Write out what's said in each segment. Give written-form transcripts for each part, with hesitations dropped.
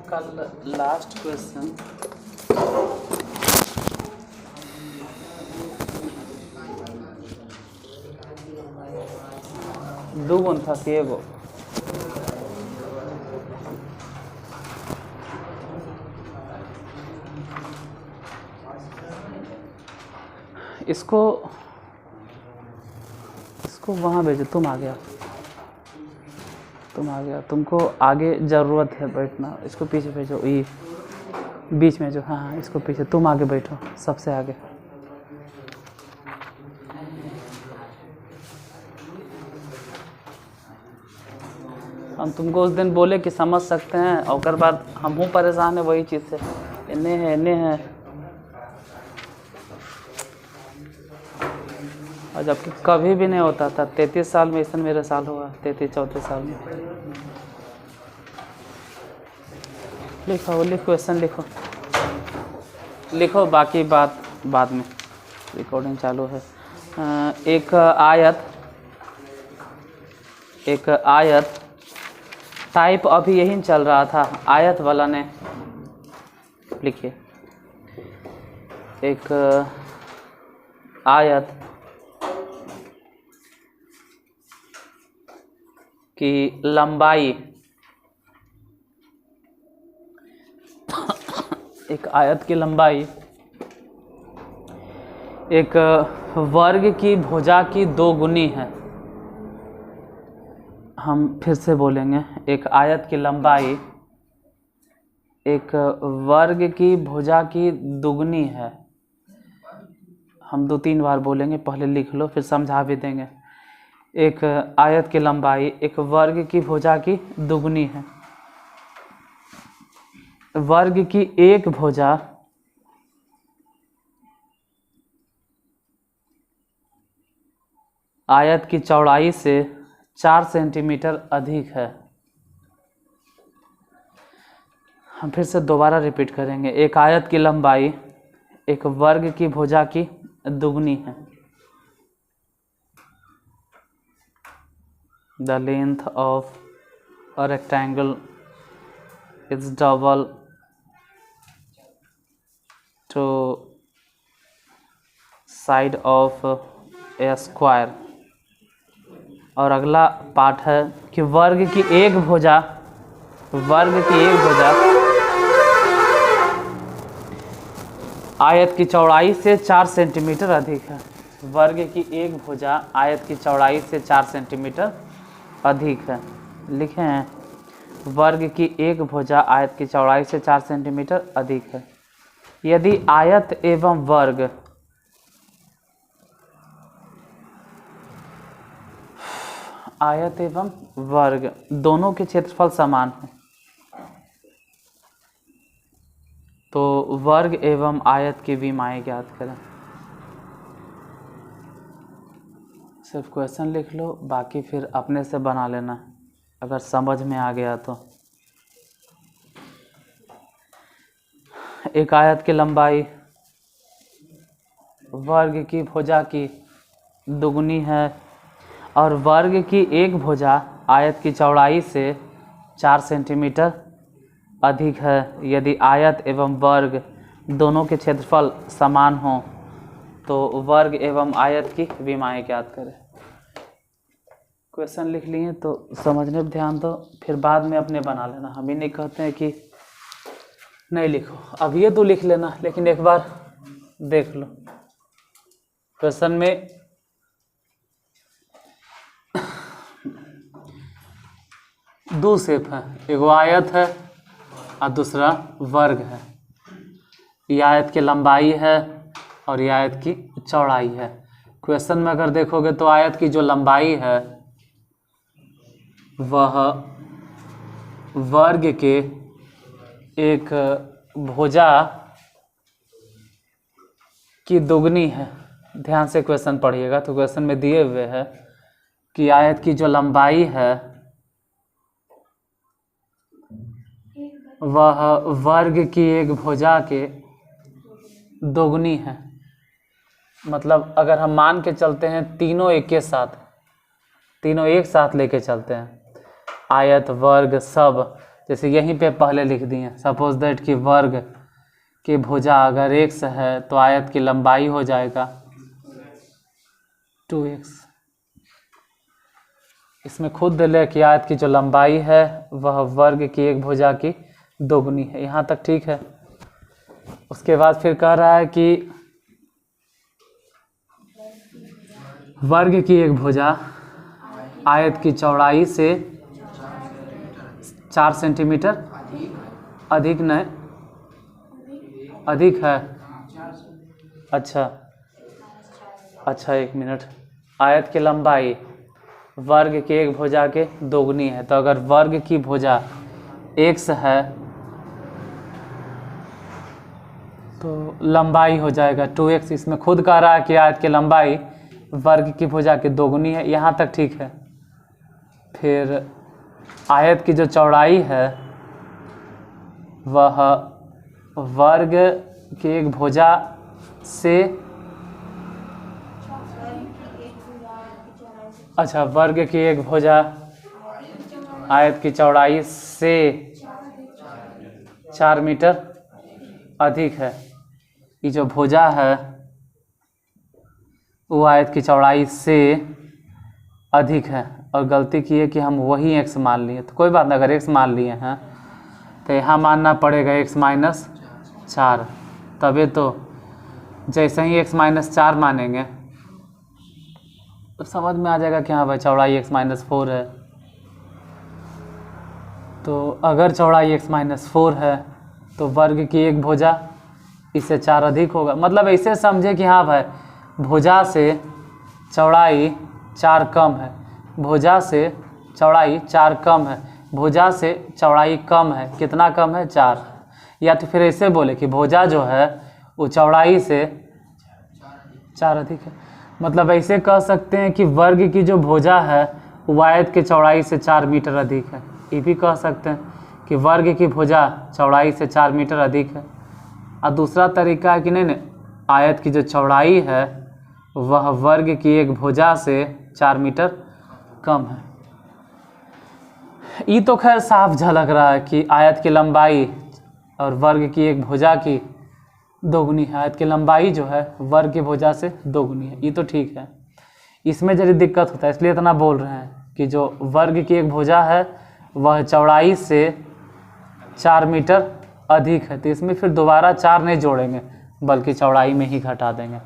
कल last question दो गुण था कि एगो? इसको वहाँ भेजो। तुम आ गया, तुमको आगे ज़रूरत है बैठना। इसको पीछे भेजो, ये बीच में जो, हाँ इसको पीछे। तुम आगे बैठो, सबसे आगे। हम तुमको उस दिन बोले कि समझ सकते हैं, और बाद हम हूँ परेशान है वही चीज़ से। इन्हें है और जबकि कभी भी नहीं होता था। 33 साल में ऐसा मेरा साल हुआ, 33-34 साल में। लिखो क्वेश्चन लिखो, बाकी बात बाद में। रिकॉर्डिंग चालू है। एक आयत टाइप अभी यही चल रहा था, आयत वाला ने। लिखिए, एक आयत की लंबाई, एक आयत की लंबाई एक वर्ग की भुजा की 2 गुनी है। हम फिर से बोलेंगे, एक आयत की लंबाई एक वर्ग की भुजा की दुगनी है। हम 2-3 बार बोलेंगे, पहले लिख लो फिर समझा भी देंगे। एक आयत की लंबाई एक वर्ग की भुजा की दुगनी है। वर्ग की एक भुजा आयत की चौड़ाई से 4 सेंटीमीटर अधिक है। हम फिर से दोबारा रिपीट करेंगे। एक आयत की लंबाई एक वर्ग की भुजा की दुगनी है। The length of a rectangle is double to side of a square। और अगला पार्ट है कि वर्ग की एक भुजा आयत की चौड़ाई से 4 सेंटीमीटर अधिक है। वर्ग की एक भुजा आयत की चौड़ाई से 4 सेंटीमीटर अधिक है। लिखे हैं, वर्ग की एक भुजा आयत की चौड़ाई से 4 सेंटीमीटर अधिक है। यदि आयत एवं वर्ग दोनों के क्षेत्रफल समान है, तो वर्ग एवं आयत की विमाएं ज्ञात करें। सिर्फ क्वेश्चन लिख लो, बाकी फिर अपने से बना लेना अगर समझ में आ गया तो। एक आयत की लंबाई वर्ग की भुजा की दुगनी है और वर्ग की एक भुजा आयत की चौड़ाई से 4 सेंटीमीटर अधिक है। यदि आयत एवं वर्ग दोनों के क्षेत्रफल समान हो तो वर्ग एवं आयत की विमाएं ज्ञात करें। क्वेश्चन लिख लिए तो समझने पर ध्यान दो, फिर बाद में अपने बना लेना। हम ही नहीं कहते हैं कि नहीं लिखो, अब ये तो लिख लेना, लेकिन एक बार देख लो। क्वेश्चन में दो शेप है, एगो आयत है और दूसरा वर्ग है। ये आयत की लंबाई है और ये आयत की चौड़ाई है। क्वेश्चन में अगर देखोगे तो आयत की जो लंबाई है वह वर्ग के एक भुजा की दुगनी है। ध्यान से क्वेश्चन पढ़िएगा तो क्वेश्चन में दिए हुए है कि आयत की जो लंबाई है वह वर्ग की एक भुजा के दोगुनी है। मतलब अगर हम मान के चलते हैं तीनों एक के साथ, तीनों एक साथ लेके चलते हैं, आयत वर्ग सब, जैसे यहीं पे पहले लिख दिए। सपोज दैट कि वर्ग की भुजा अगर x है तो आयत की लंबाई हो जाएगा 2x। इसमें खुद ले कि आयत की जो लंबाई है वह वर्ग की एक भुजा की दोगुनी है। यहाँ तक ठीक है। उसके बाद फिर कह रहा है कि वर्ग की एक भुजा आयत की चौड़ाई से 4 सेंटीमीटर अधिक नहीं, अधिक है। अच्छा 1 मिनट। आयत की लंबाई वर्ग की एक भुजा के दोगुनी है, तो अगर वर्ग की भुजा x है तो लंबाई हो जाएगा 2x। इसमें खुद कह रहा है कि आयत की लंबाई वर्ग की भुजा की दोगुनी है। यहाँ तक ठीक है। फिर आयत की जो चौड़ाई है वह वर्ग की एक भुजा से, अच्छा वर्ग की एक भुजा आयत की चौड़ाई से 4 मीटर अधिक है। ये जो भुजा है वो आयत की चौड़ाई से अधिक है, और गलती की है कि हम वही x मान लिए। तो कोई बात नहीं, अगर x मान लिए हैं तो यहाँ मानना पड़ेगा x-4, तभी तो जैसे ही x-4 मानेंगे तो समझ में आ जाएगा कि हाँ भाई चौड़ाई x-4 है। तो अगर चौड़ाई x-4 है तो वर्ग की एक भुजा इससे 4 अधिक होगा। मतलब ऐसे समझे कि हाँ भाई भुजा से चौड़ाई 4 कम है, भुजा से चौड़ाई 4 कम है, भुजा से चौड़ाई कम है। कितना कम है? 4। या तो फिर ऐसे बोले कि भुजा जो है वो चौड़ाई से 4 अधिक है। मतलब ऐसे कह सकते हैं कि वर्ग की जो भुजा है वो आयत के चौड़ाई से 4 मीटर अधिक है। ये भी कह सकते हैं कि वर्ग की भुजा चौड़ाई से 4 मीटर अधिक है। और दूसरा तरीका है कि नहीं, आयत की जो चौड़ाई है वह वर्ग की एक भुजा से 4 मीटर कम है। ये तो खैर साफ झलक रहा है कि आयत की लंबाई और वर्ग की एक भुजा की दोगुनी है। आयत की लंबाई जो है वर्ग की भुजा से दोगुनी है, ये तो ठीक है। इसमें जरी दिक्कत होता है इसलिए इतना बोल रहे हैं कि जो वर्ग की एक भुजा है वह चौड़ाई से 4 मीटर अधिक है। तो इसमें फिर दोबारा 4 नहीं जोड़ेंगे बल्कि चौड़ाई में ही घटा देंगे।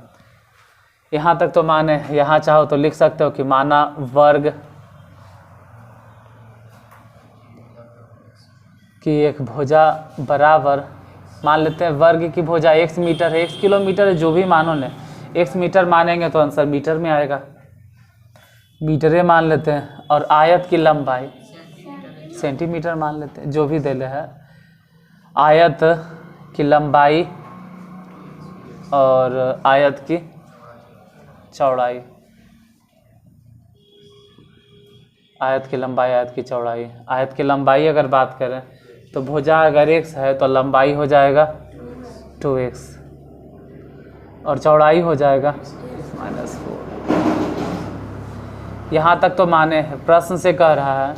यहाँ तक तो माने, यहाँ चाहो तो लिख सकते हो कि माना वर्ग की एक भुजा बराबर, मान लेते हैं वर्ग की भुजा x मीटर है, x किलोमीटर है, जो भी मानो ले, x मीटर मानेंगे तो आंसर मीटर में आएगा, मीटरे मान लेते हैं। और आयत की लंबाई सेंटीमीटर मान लेते हैं, जो भी दे ले है। आयत की लंबाई और आयत की चौड़ाई, आयत की लंबाई आयत की चौड़ाई। आयत की लंबाई अगर बात करें तो भुजा अगर x है तो लंबाई हो जाएगा 2x और चौड़ाई हो जाएगा -4। यहाँ तक तो माने हैं। प्रश्न से कह रहा है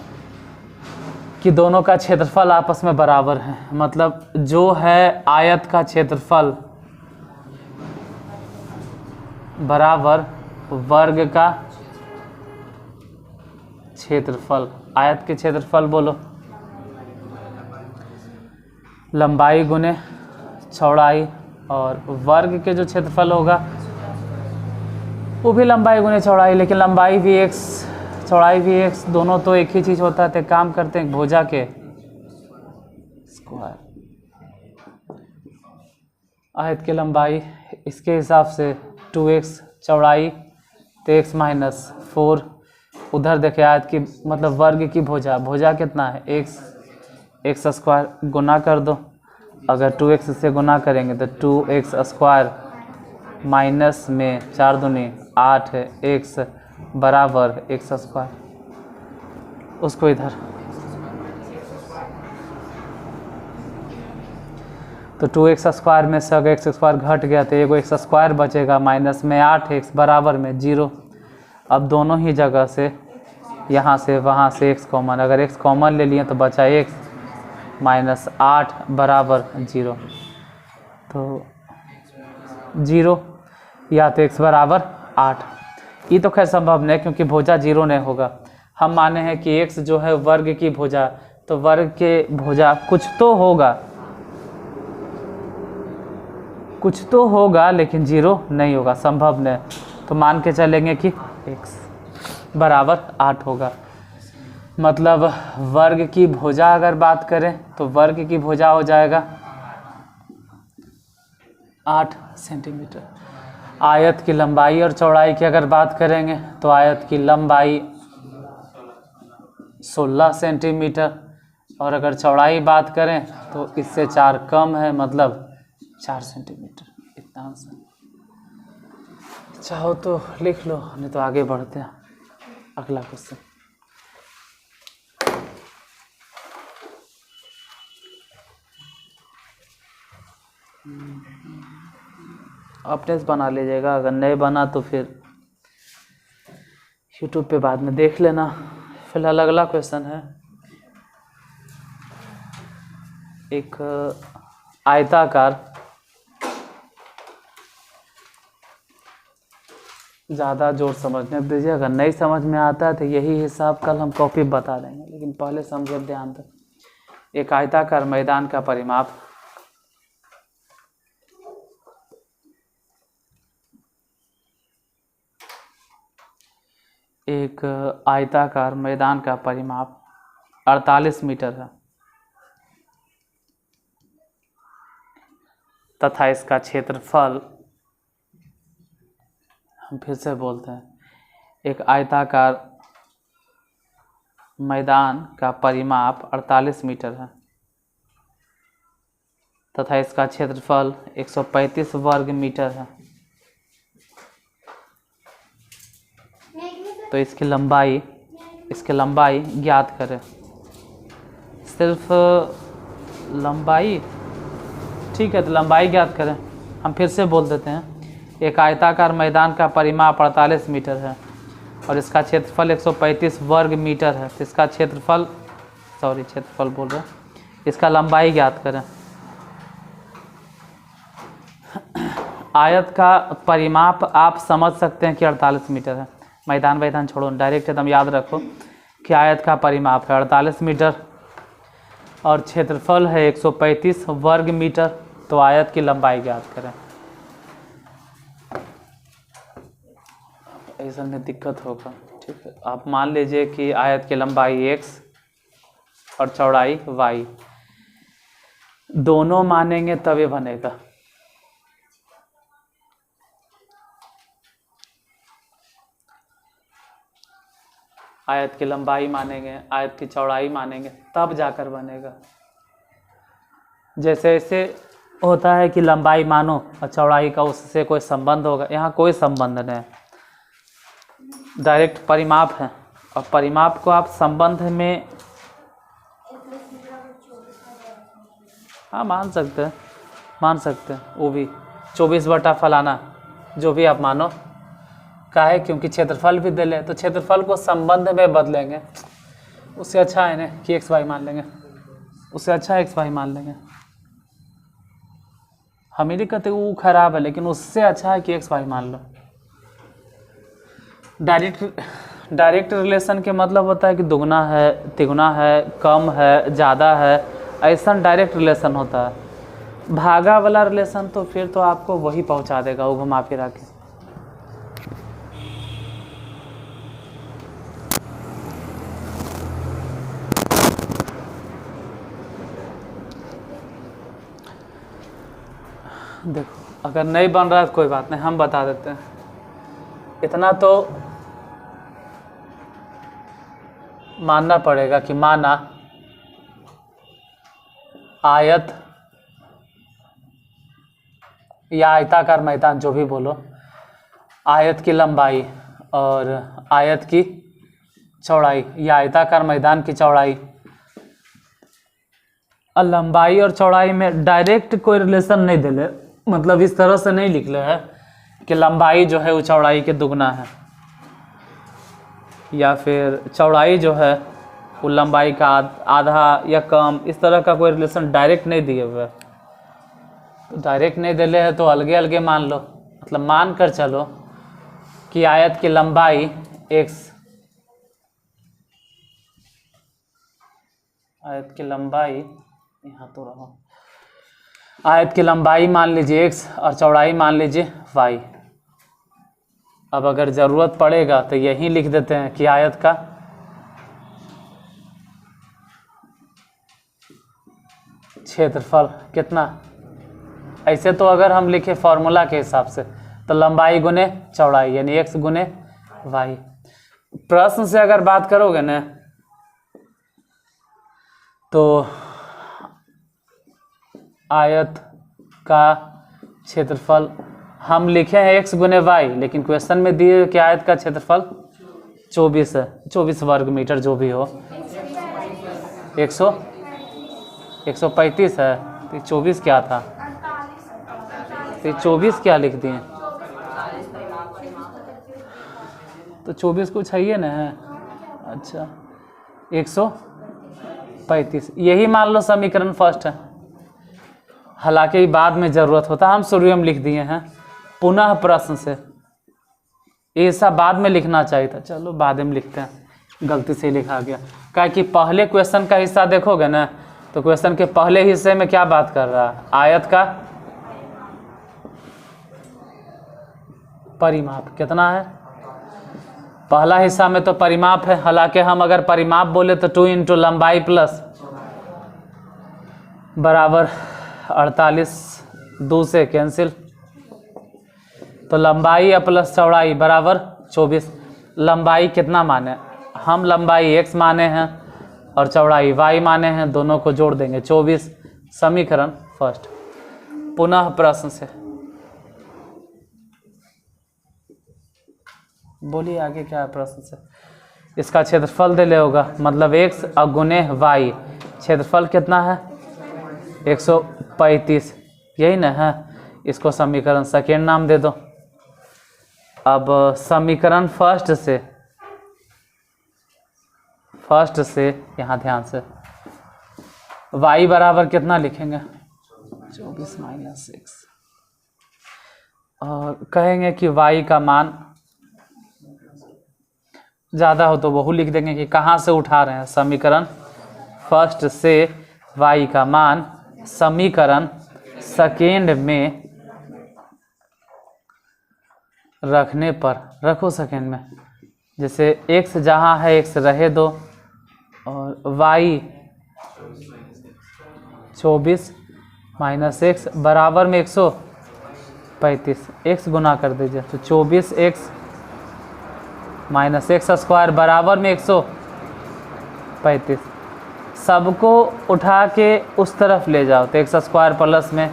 कि दोनों का क्षेत्रफल आपस में बराबर है। मतलब जो है आयत का क्षेत्रफल बराबर वर्ग का क्षेत्रफल। आयत के क्षेत्रफल बोलो, लंबाई गुने चौड़ाई, और वर्ग के जो क्षेत्रफल होगा वो भी लंबाई गुने चौड़ाई, लेकिन लंबाई भी x चौड़ाई भी x, दोनों तो एक ही चीज़ होता है। तो काम करते हैं भुजा के स्क्वायर। आयत की लंबाई इसके हिसाब से 2x, चौड़ाई तो x-4। उधर देखे आयत की मतलब वर्ग की भुजा, भुजा कितना है x स्क्वायर, गुना कर दो। अगर 2x से गुना करेंगे तो 2x स्क्वायर माइनस में 4 दूनी 8 है, x बराबर x स्क्वायर। उसको इधर तो 2x स्क्वायर में से अगर x स्क्वायर घट गया तो एगो x स्क्वायर बचेगा, माइनस में 8x बराबर में 0। अब दोनों ही जगह से यहाँ से वहाँ से x कॉमन, अगर x कॉमन ले लिए तो बचा x माइनस 8 बराबर 0। तो 0 या तो x बराबर 8। ये तो खैर संभव नहीं क्योंकि भुजा 0 नहीं होगा। हम माने हैं कि x जो है वर्ग की भुजा, तो वर्ग के भुजा कुछ तो होगा लेकिन 0 नहीं होगा, संभव नहीं। तो मान के चलेंगे कि x बराबर 8 होगा। मतलब वर्ग की भुजा अगर बात करें तो वर्ग की भुजा हो जाएगा 8 सेंटीमीटर। आयत की लंबाई और चौड़ाई की अगर बात करेंगे तो आयत की लंबाई 16 सेंटीमीटर, और अगर चौड़ाई बात करें तो इससे 4 कम है, मतलब 4 सेंटीमीटर। इतना आंसर, चाहो तो लिख लो, नहीं तो आगे बढ़ते हैं अगला क्वेश्चन। अपने से बना लीजिएगा, अगर नहीं बना तो फिर यूट्यूब पे बाद में देख लेना। फिलहाल अगला क्वेश्चन है, एक आयताकार, ज़्यादा जोर समझने दीजिए, अगर नहीं समझ में आता है तो यही हिसाब कल हम कॉपी बता देंगे, लेकिन पहले समझे ध्यान दो। एक आयताकार मैदान का परिमाप एक आयताकार मैदान का परिमाप 48 मीटर है तथा इसका क्षेत्रफल, हम फिर से बोलते हैं, एक आयताकार मैदान का परिमाप 48 मीटर है तथा इसका क्षेत्रफल 135 वर्ग मीटर है। तो इसकी लंबाई ज्ञात करें। सिर्फ लंबाई, ठीक है, तो लंबाई ज्ञात करें। हम फिर से बोल देते हैं, एक आयताकार मैदान का परिमाप 48 मीटर है और इसका क्षेत्रफल 135 वर्ग मीटर है। तो इसका क्षेत्रफल बोल रहे हैं, इसका लंबाई ज्ञात करें। आयत का परिमाप आप समझ सकते हैं कि 48 मीटर है। मैदान छोड़ो, डायरेक्ट एकदम याद रखो कि आयत का परिमाप है 48 मीटर और क्षेत्रफल है 135 वर्ग मीटर। तो आयत की लंबाई ज्ञात करें। ऐसा में दिक्कत होगा, ठीक है। आप मान लीजिए कि आयत की लंबाई x और चौड़ाई y, दोनों मानेंगे तभी बनेगा। आयत की लंबाई मानेंगे, आयत की चौड़ाई मानेंगे, तब जाकर बनेगा। जैसे ऐसे होता है कि लंबाई मानो और चौड़ाई का उससे कोई संबंध होगा, यहाँ कोई संबंध नहीं है, डायरेक्ट परिमाप है। और परिमाप को आप संबंध में हाँ मान सकते हैं, वो भी 24 बटा फलाना, जो भी आप मानो। का है क्योंकि क्षेत्रफल भी दे ले, तो क्षेत्रफल को संबंध में बदलेंगे। उससे अच्छा है ना कि एक्स वाई मान लेंगे, हम ही नहीं कहते वो खराब है, लेकिन उससे अच्छा है कि एक्स वाई मान लो। डायरेक्ट रिलेशन के मतलब होता है कि दुगना है, तिगुना है, कम है, ज़्यादा है, ऐसा डायरेक्ट रिलेशन होता है। भागा वाला रिलेशन तो फिर तो आपको वही पहुंचा देगा, वो घुमा फिरा के। देखो अगर नहीं बन रहा है तो कोई बात नहीं, हम बता देते हैं। इतना तो मानना पड़ेगा कि माना आयत या आयताकार मैदान, जो भी बोलो, आयत की लंबाई और आयत की चौड़ाई या आयताकार मैदान की चौड़ाई, और लंबाई और चौड़ाई में डायरेक्ट कोई रिलेशन नहीं दे ले, मतलब इस तरह से नहीं लिख ले है कि लंबाई जो है वो चौड़ाई के दुगना है। या फिर चौड़ाई जो है वो लंबाई का आधा या कम, इस तरह का कोई रिलेशन डायरेक्ट नहीं दिए हुए। तो डायरेक्ट नहीं दिले है तो अलगे अलगे मान लो, मतलब मान कर चलो कि आयत की लंबाई x, आयत की लंबाई यहाँ तो रहो, आयत की लंबाई मान लीजिए x और चौड़ाई मान लीजिए y। अब अगर ज़रूरत पड़ेगा तो यही लिख देते हैं कि आयत का क्षेत्रफल कितना। ऐसे तो अगर हम लिखे फॉर्मूला के हिसाब से तो लंबाई गुने चौड़ाई यानी x गुने y। प्रश्न से अगर बात करोगे ना तो आयत का क्षेत्रफल हम लिखे हैं x गुने y, लेकिन क्वेश्चन में दिए कि आयत का क्षेत्रफल 24 है, 24 वर्ग मीटर जो भी हो, 135 है। तो 24 क्या था, तो 24 क्या लिख दिए, तो 24 कुछ है ये ना है। अच्छा 135 यही मान लो समीकरण फर्स्ट है, हालांकि बाद में ज़रूरत होता, हम शुरू में लिख दिए हैं पुनः प्रश्न से। ये सब बाद में लिखना चाहिए था, चलो बाद में लिखते हैं, गलती से लिखा गया। क्या कि पहले क्वेश्चन का हिस्सा देखोगे ना तो क्वेश्चन के पहले हिस्से में क्या बात कर रहा है, आयत का परिमाप कितना है। पहला हिस्सा में तो परिमाप है, हालांकि हम अगर परिमाप बोले तो 2 इंटू लंबाई प्लस बराबर 48, 2 से कैंसिल, तो लंबाई या प्लस चौड़ाई बराबर 24। लंबाई कितना माने, हम लंबाई x माने हैं और चौड़ाई y माने हैं, दोनों को जोड़ देंगे 24। समीकरण फर्स्ट। पुनः प्रश्न से बोलिए आगे क्या है प्रश्न से। इसका क्षेत्रफल दे ले होगा, मतलब x और गुने y, क्षेत्रफल कितना है 135, यही ना है। इसको समीकरण सेकेंड नाम दे दो। अब समीकरण फर्स्ट से यहाँ ध्यान से y बराबर कितना लिखेंगे 24 माइनस 6, और कहेंगे कि y का मान ज़्यादा हो तो वह लिख देंगे कि कहाँ से उठा रहे हैं। समीकरण फर्स्ट से y का मान समीकरण सेकेंड में रखने पर, रखो सेकेंड में, जैसे x जहाँ है x रहे दो और y 24 माइनस x बराबर में 135, x गुना कर दीजिए तो 24x माइनस x स्क्वायर बराबर में 135। सबको उठा के उस तरफ ले जाओ तो x स्क्वायर प्लस में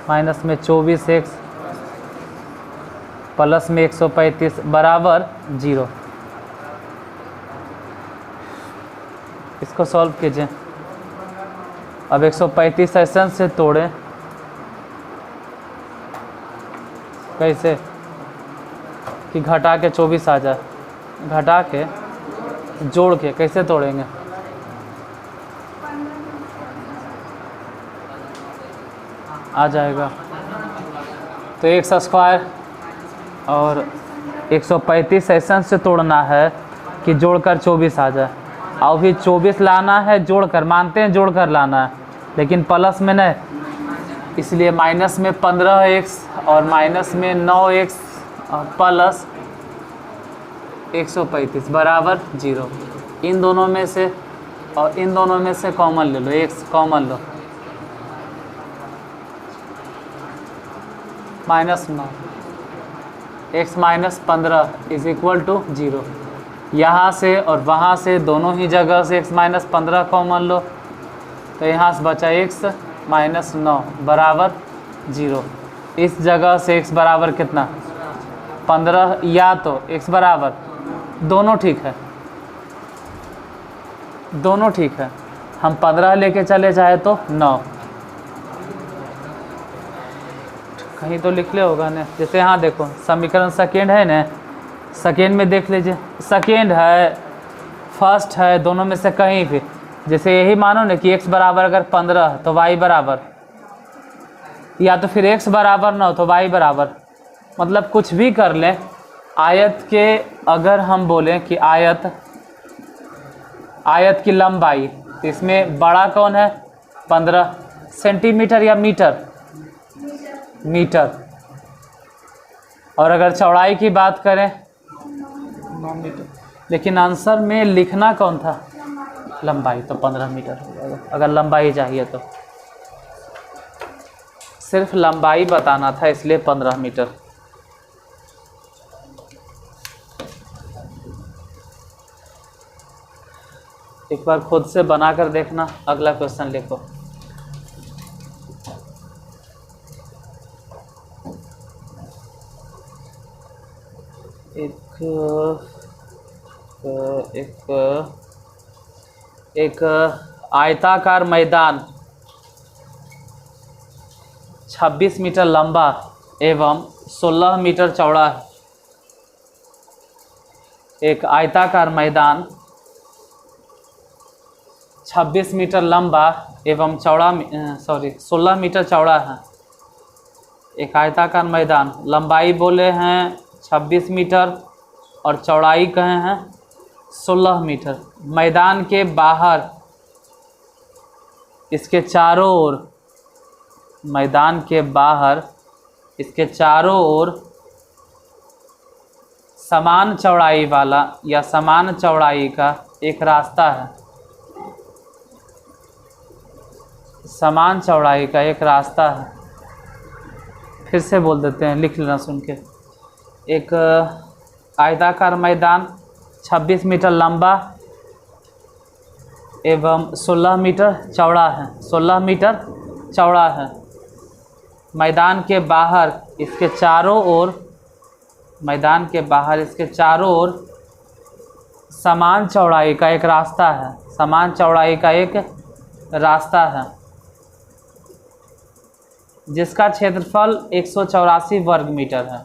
माइनस में 24x प्लस में 135 बराबर 0। इसको सॉल्व कीजिए। अब 135 ऐसे से तोड़ें, कैसे कि घटा के 24 आ जाए, घटा के जोड़ के कैसे तोड़ेंगे, आ जाएगा तो x स्क्वायर और 135 ऐसे से तोड़ना है कि जोड़कर 24 आ जाए, और भी 24 लाना है जोड़कर, मानते हैं जोड़कर लाना है लेकिन प्लस में नहीं, इसलिए माइनस में 15x और माइनस में 9x और प्लस 135 बराबर 0। इन दोनों में से और इन दोनों में से कॉमन ले लो, x कॉमन लो, minus 9 x minus 15 is equal to 0। यहाँ से और वहाँ से दोनों ही जगह से x माइनस 15 कॉमन लो तो यहाँ से बचा x माइनस 9 बराबर 0। इस जगह से x बराबर कितना 15, या तो x बराबर, दोनों ठीक है, दोनों ठीक है, हम 15 लेके चले जाए तो 9, कहीं तो लिख ले होगा ना। जैसे यहाँ देखो समीकरण सेकेंड है ना, सेकेंड में देख लीजिए, सेकेंड है, फर्स्ट है, दोनों में से कहीं भी, जैसे यही मानो ना कि x बराबर अगर 15 तो y बराबर, या तो फिर x बराबर ना हो तो y बराबर, मतलब कुछ भी कर लें। आयत के अगर हम बोलें कि आयत की लंबाई, तो इसमें बड़ा कौन है? 15 सेंटीमीटर या मीटर? मीटर। और अगर चौड़ाई की बात करें 9 मीटर, लेकिन आंसर में लिखना कौन था? लंबाई, तो 15 मीटर हो जाएगा अगर लंबाई चाहिए तो। सिर्फ लंबाई बताना था इसलिए 15 मीटर। एक बार खुद से बनाकर देखना। अगला क्वेश्चन लिखो। एक आयताकार मैदान 26 मीटर लंबा एवं 16 मीटर चौड़ा है। एक आयताकार मैदान 26 मीटर लंबा एवं 16 मीटर चौड़ा है। एक आयताकार मैदान, लंबाई बोले हैं 26 मीटर और चौड़ाई कहे हैं 16 मीटर। मैदान के बाहर इसके चारों ओर, मैदान के बाहर इसके चारों ओर समान चौड़ाई वाला या समान चौड़ाई का एक रास्ता है। समान चौड़ाई का एक रास्ता है। फिर से बोल देते हैं, लिख लेना सुन के। एक आयताकार मैदान 26 मीटर लंबा एवं 16 मीटर चौड़ा है। 16 मीटर चौड़ा है। मैदान के बाहर इसके चारों ओर, मैदान के बाहर इसके चारों ओर समान चौड़ाई का एक रास्ता है। समान चौड़ाई का एक रास्ता है जिसका क्षेत्रफल 184 वर्ग मीटर है।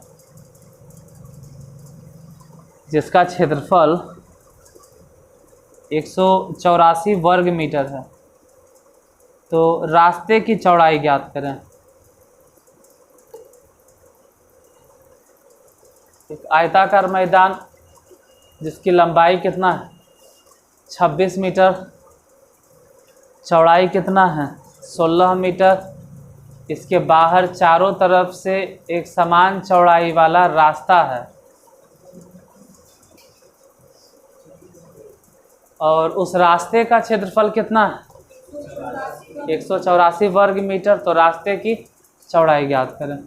जिसका क्षेत्रफल 184 वर्ग मीटर है। तो रास्ते की चौड़ाई ज्ञात करें। एक आयताकार मैदान जिसकी लंबाई कितना है? 26 मीटर, चौड़ाई कितना है? 16 मीटर। इसके बाहर चारों तरफ से एक समान चौड़ाई वाला रास्ता है और उस रास्ते का क्षेत्रफल कितना है? 184 वर्ग मीटर। तो रास्ते की चौड़ाई ज्ञात करें।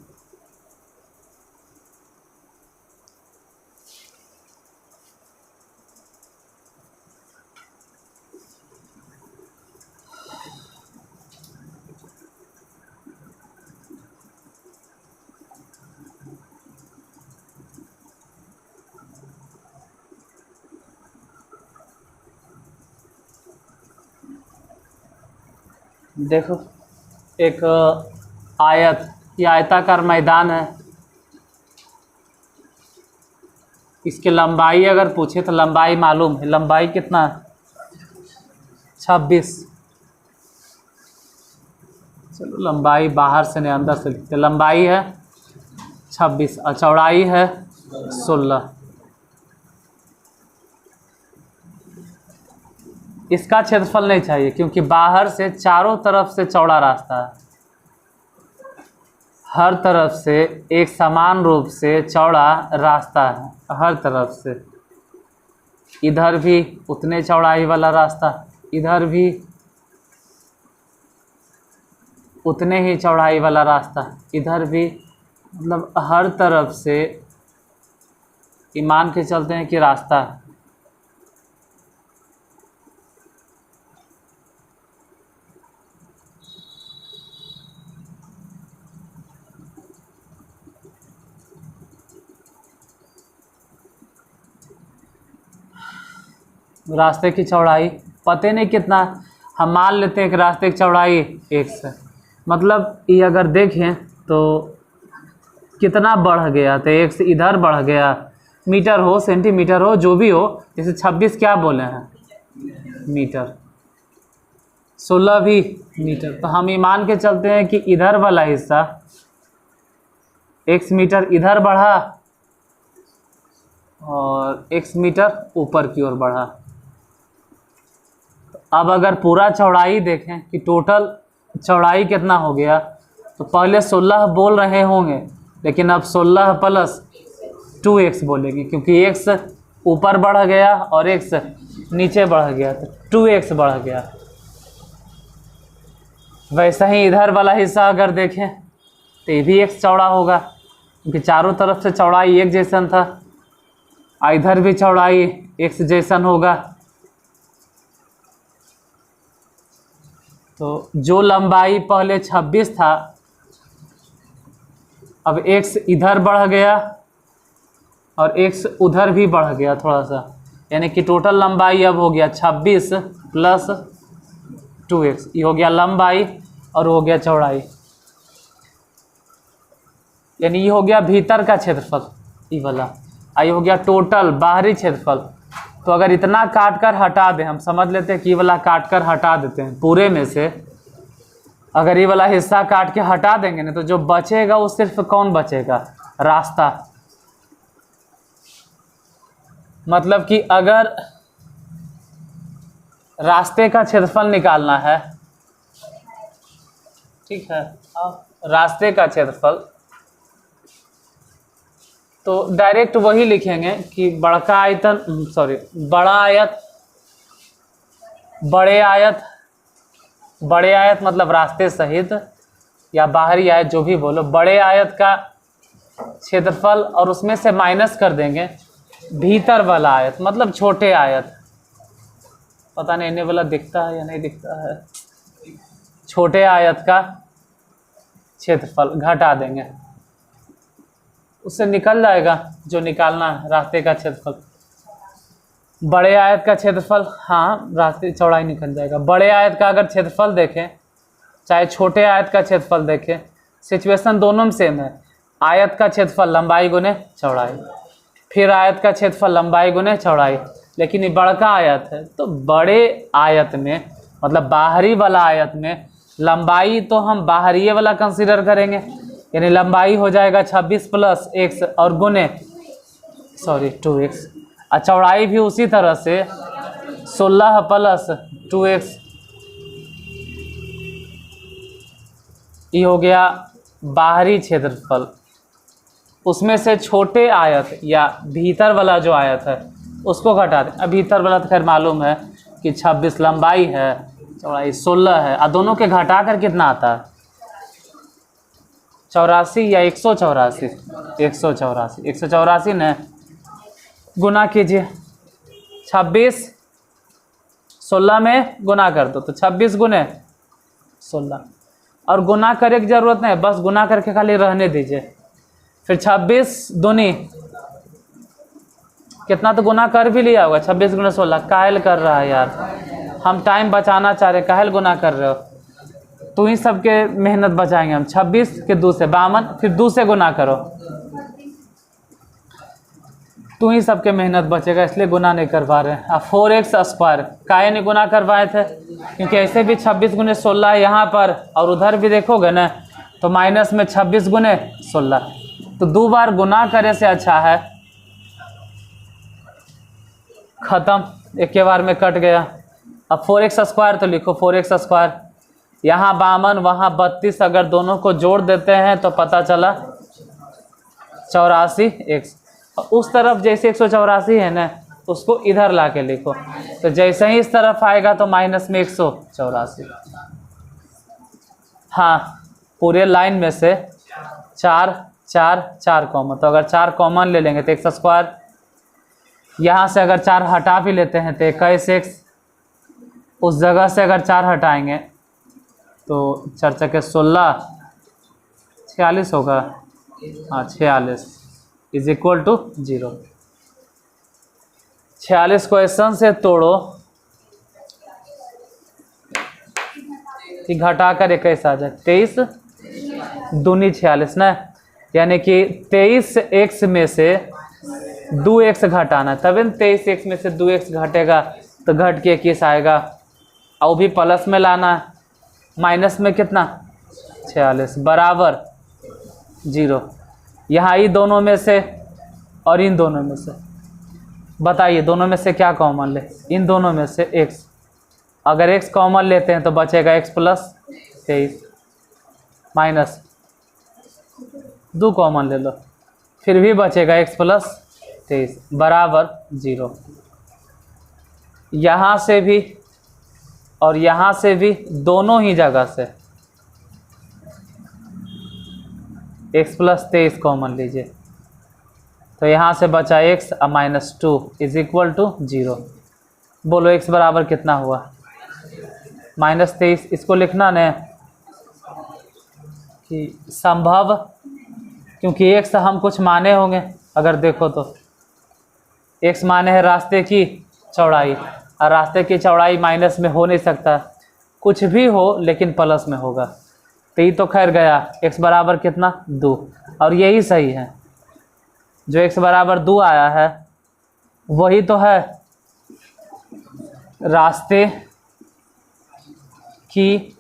देखो, एक आयत या आयताकार मैदान है। इसकी लंबाई अगर पूछे तो लंबाई मालूम है। लंबाई कितना है? 26। चलो लंबाई बाहर से नहीं अंदर से लिखते। लंबाई है 26 और चौड़ाई है 16। इसका क्षेत्रफल नहीं चाहिए क्योंकि बाहर से चारों तरफ से चौड़ा रास्ता है। हर तरफ से एक समान रूप से चौड़ा रास्ता है। हर तरफ से, इधर भी उतने चौड़ाई वाला रास्ता, इधर भी उतने ही चौड़ाई वाला रास्ता, इधर भी, मतलब हर तरफ से ये मान के चलते हैं कि रास्ता है। रास्ते की चौड़ाई पता नहीं कितना, हम मान लेते हैं कि रास्ते की चौड़ाई 1 से, मतलब ये अगर देखें तो कितना बढ़ गया, तो 1 से इधर बढ़ गया मीटर हो, सेंटीमीटर हो, जो भी हो, जैसे 26 क्या बोले हैं मीटर, 16 भी मीटर। तो हम ये मान के चलते हैं कि इधर वाला हिस्सा x मीटर इधर बढ़ा और x मीटर ऊपर की ओर बढ़ा। तो अब अगर पूरा चौड़ाई देखें कि टोटल चौड़ाई कितना हो गया, तो पहले 16 बोल रहे होंगे, लेकिन अब 16 प्लस 2x बोलेंगे, क्योंकि x ऊपर बढ़ गया और x नीचे बढ़ गया, तो 2x बढ़ गया। वैसा ही इधर वाला हिस्सा अगर देखें तो ये भी x चौड़ा होगा, क्योंकि चारों तरफ से चौड़ाई एक जैसन था, इधर भी चौड़ाई x जैसन होगा। तो जो लंबाई पहले 26 था, अब x इधर बढ़ गया और x उधर भी बढ़ गया थोड़ा सा, यानी कि टोटल लंबाई अब हो गया 26 प्लस 2x। ये हो गया लंबाई और हो गया चौड़ाई, यानी ये हो गया भीतर का क्षेत्रफल, ये वाला। ये हो गया टोटल बाहरी क्षेत्रफल। तो अगर इतना काट कर हटा दें, हम समझ लेते हैं कि ये वाला काट कर हटा देते हैं पूरे में से, अगर ये वाला हिस्सा काट के हटा देंगे ना, तो जो बचेगा वो सिर्फ कौन बचेगा, रास्ता। मतलब कि अगर रास्ते का क्षेत्रफल निकालना है, ठीक है, अब रास्ते का क्षेत्रफल तो डायरेक्ट वही लिखेंगे कि बड़ा आयतन, बड़ा आयत, बड़े आयत मतलब रास्ते सहित या बाहरी आयत, जो भी बोलो, बड़े आयत का क्षेत्रफल, और उसमें से माइनस कर देंगे भीतर वाला आयत मतलब छोटे आयत। पता नहीं इन्हें वाला दिखता है या नहीं दिखता है, छोटे आयत का क्षेत्रफल घटा देंगे, उससे निकल जाएगा जो निकालना है रास्ते का क्षेत्रफल। बड़े आयत का क्षेत्रफल, हाँ रास्ते चौड़ाई निकल जाएगा। बड़े आयत का अगर क्षेत्रफल देखें चाहे छोटे आयत का क्षेत्रफल देखें, सिचुएशन दोनों में सेम है। आयत का क्षेत्रफल लंबाई गुने चौड़ाई, फिर आयत का क्षेत्रफल लंबाई गुने चौड़ाई। लेकिन ये बड़का आयत है, तो बड़े आयत में मतलब बाहरी वाला आयत में लंबाई तो हम बाहरी वाला कंसीडर करेंगे, यानी लंबाई हो जाएगा 26 प्लस x और गुने 2x, और चौड़ाई भी उसी तरह से 16 प्लस 2x। ये हो गया बाहरी क्षेत्रफल। उसमें से छोटे आयत या भीतर वाला जो आयत है उसको घटा दें। अब भीतर वाला तो खैर मालूम है कि 26 लंबाई है, चौड़ाई 16 है, और दोनों के घटा कर कितना आता है 84 या 184, 184 ने गुना कीजिए, 26 16 में गुना कर दो, तो 26 गुने 16, और गुना करे की जरूरत नहीं, बस गुना करके खाली रहने दीजिए। फिर 26 दूनी कितना, तो गुना कर भी लिया होगा, 26 गुना 16। काहेल कर रहा है यार, हम टाइम बचाना चाह रहे, काहेल गुना कर रहे हो, तो ही सबके मेहनत बचाएंगे हम। 26 के 2 से 52, फिर 2 से गुना करो, तो ही सबके मेहनत बचेगा, इसलिए गुना नहीं करवा रहे हैं। अब 4x स्क्वायर काहे नहीं गुना करवाए थे, क्योंकि ऐसे भी 26 गुने 16 यहाँ पर, और उधर भी देखोगे ना तो माइनस में 26 गुने 16, तो 2 बार गुना करे से अच्छा है खत्म, एक के बार में कट गया। अब 4x स्क्वायर तो लिखो 4x स्क्वायर, यहाँ 52 वहाँ 32, अगर दोनों को जोड़ देते हैं तो पता चला 84x। उस तरफ जैसे 184 है ना, उसको इधर ला के लिखो, तो जैसे ही इस तरफ आएगा तो माइनस में 184। हाँ, पूरे लाइन में से 4 4 4 कॉमन, तो अगर 4 कॉमन ले लेंगे तो x स्क्वायर, यहाँ से अगर 4 हटा भी लेते हैं तो 21x, उस जगह से अगर 4 हटाएंगे तो 4 चके 16, 46 होगा, हाँ 46 इज इक्वल टू 0। 46 क्वेश्चन से तोड़ो कि घटा कर 21 आ जाए, 23 दूनी 46 ना, यानी कि 23x में से 2x घटाना, तभी 23x में से 2x घटेगा तो घट के 21 आएगा, और वो भी प्लस में लाना है। माइनस में कितना 46 बराबर 0। यहाँ ही दोनों में से और इन दोनों में से बताइए, दोनों में से क्या कॉमन ले? इन दोनों में से x, अगर x कॉमन लेते हैं तो बचेगा x प्लस 23 माइनस 2 कॉमन ले लो, फिर भी बचेगा x प्लस 23 बराबर 0। यहाँ से भी और यहाँ से भी, दोनों ही जगह से x प्लस 23 कॉमन लीजिए, तो यहाँ से बचा x minus 2 is equal to 0। बोलो x बराबर कितना हुआ? माइनस 23। इसको लिखना न कि संभव, क्योंकि x हम कुछ माने होंगे, अगर देखो तो x माने है रास्ते की चौड़ाई, और रास्ते की चौड़ाई माइनस में हो नहीं सकता, कुछ भी हो लेकिन प्लस में होगा। तो ये तो खैर गया, x बराबर कितना 2, और यही सही है, जो x बराबर 2 आया है वही तो है रास्ते की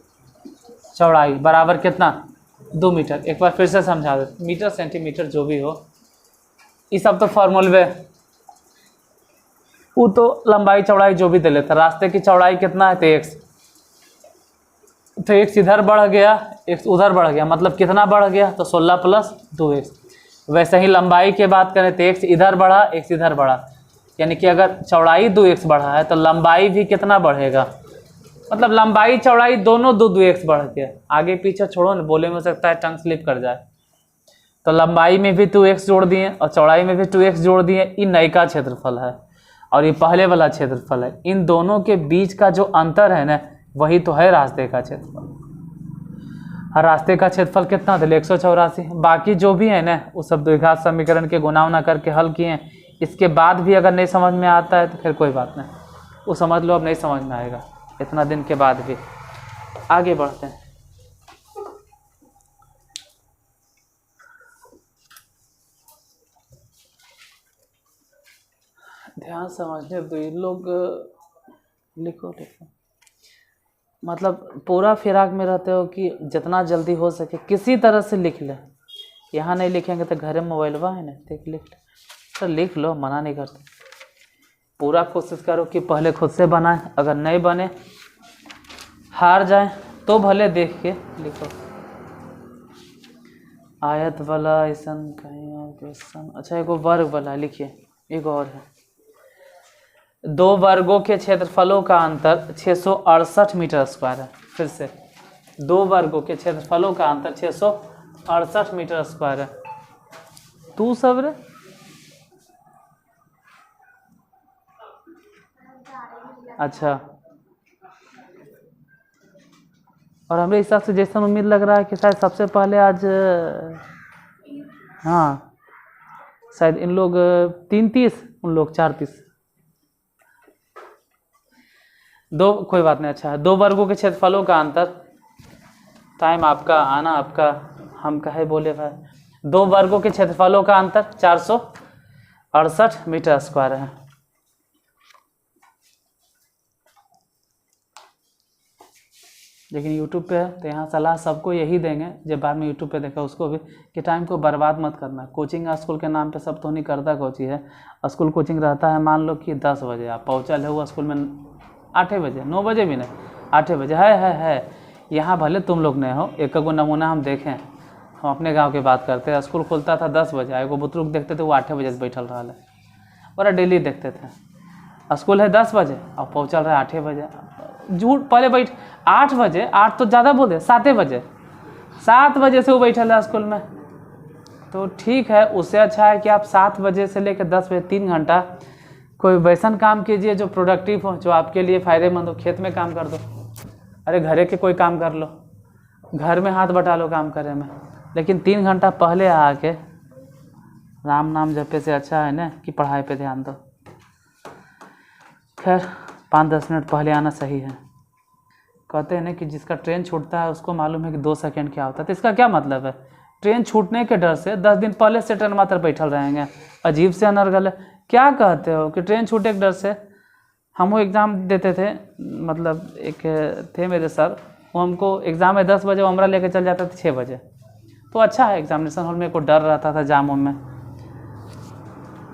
चौड़ाई बराबर कितना 2 मीटर। एक बार फिर से समझा दो, मीटर सेंटीमीटर जो भी हो, ये सब तो फॉर्मूले, वो तो लंबाई चौड़ाई जो भी दे लेता। रास्ते की चौड़ाई कितना है? तो x, तो x इधर बढ़ गया, x उधर बढ़ गया, मतलब कितना बढ़ गया? तो 16 प्लस 2x। वैसे ही लंबाई की बात करें तो x इधर बढ़ा, x इधर बढ़ा, यानी कि अगर चौड़ाई 2x बढ़ा है तो लंबाई भी कितना बढ़ेगा? मतलब लंबाई चौड़ाई दोनों 2x बढ़ गया। आगे पीछे छोड़ो ना, बोले में हो सकता है टंग स्लिप कर जाए। तो लंबाई में भी 2x जोड़ दिए और चौड़ाई में भी 2x जोड़ दिए। ये नई का क्षेत्रफल है और ये पहले वाला क्षेत्रफल है। इन दोनों के बीच का जो अंतर है ना, वही तो है रास्ते का क्षेत्रफल। हर रास्ते का क्षेत्रफल कितना था? 184। बाकी जो भी है ना, वो सब द्विघात समीकरण के गुणा उना करके हल किए हैं। इसके बाद भी अगर नहीं समझ में आता है तो फिर कोई बात नहीं, वो समझ लो, अब नहीं समझ में आएगा इतना दिन के बाद भी। आगे बढ़ते हैं। ध्यान समझने दो, ये लोग लिखो लिखो, मतलब पूरा फिराक में रहते हो कि जितना जल्दी हो सके किसी तरह से लिख ले। यहाँ नहीं लिखेंगे तो घर में मोबाइलवा है ना, देख लिख ले, तो लिख लो, मना नहीं करते। पूरा कोशिश करो कि पहले खुद से बनाए, अगर नहीं बने हार जाए तो भले देख के लिखो। आयत वाला ऐसा कहीं और क्वेश्चन, अच्छा एगो वर्ग वाला लिखिए, एक और है। 2 वर्गों के क्षेत्रफलों का अंतर 668 मीटर स्क्वायर है। फिर से 2 वर्गों के क्षेत्रफलों का अंतर 668 मीटर स्क्वायर है। तू सब रे, अच्छा, और हमें हिसाब से जैसा उम्मीद लग रहा है कि शायद सबसे पहले आज, हाँ शायद इन लोग 3-30, उन लोग 4-30। दो, कोई बात नहीं, अच्छा है। 2 वर्गों के क्षेत्रफलों का अंतर, टाइम आपका, आना आपका, हम कहे बोले भाई। 2 वर्गों के क्षेत्रफलों का अंतर 468 मीटर स्क्वायर है। लेकिन यूट्यूब पे है तो यहाँ सलाह सबको यही देंगे, जब बाद में यूट्यूब पे देखा उसको भी, कि टाइम को बर्बाद मत करना। कोचिंग स्कूल के नाम पे सब तो नहीं करता कोचिंग है। स्कूल कोचिंग रहता है, मान लो कि 10 बजे आप पहुँचल है वो स्कूल में, 8 बजे, 9 बजे भी नहीं, 8 बजे है। यहाँ भले तुम लोग नहीं हो, एक को नमूना हम देखें, हम अपने गांव की बात करते हैं। स्कूल खुलता था 10 बजे, एगो बुतरुक देखते थे वो 8 बजे से बैठल रहा है, और डेली देखते थे। स्कूल है 10 बजे और पहुँचल रहा है 8 बजे। झूठ, पहले बैठ 8 बजे, 8 तो ज़्यादा बोल दे, 7 बजे, 7 बजे से वो बैठल है स्कूल में। तो ठीक है, उससे अच्छा है कि आप 7 बजे से लेकर 10 बजे 3 घंटा कोई वैसा काम कीजिए जो प्रोडक्टिव हो, जो आपके लिए फ़ायदेमंद हो। खेत में काम कर दो, अरे घरे के कोई काम कर लो, घर में हाथ बटा लो काम करे में। लेकिन 3 घंटा पहले आके राम नाम जपे से अच्छा है ना कि पढ़ाई पे ध्यान दो। खैर 5-10 मिनट पहले आना सही है। कहते हैं ना कि जिसका ट्रेन छूटता है उसको मालूम है कि 2 सेकंड क्या होता है। तो इसका क्या मतलब है ट्रेन छूटने के डर से 10 दिन पहले से ट्रेन मात्र बैठल रहेंगे। अजीब से अनर्गल है। क्या कहते हो कि ट्रेन छूटे के डर से? हम वो एग्ज़ाम देते थे, मतलब एक थे मेरे सर, वो हमको एग्ज़ाम में 10 बजे, वो हमारा लेके चल जाते थे 6 बजे। तो अच्छा है, एग्जामिनेशन हॉल में को डर रहता था जाम में।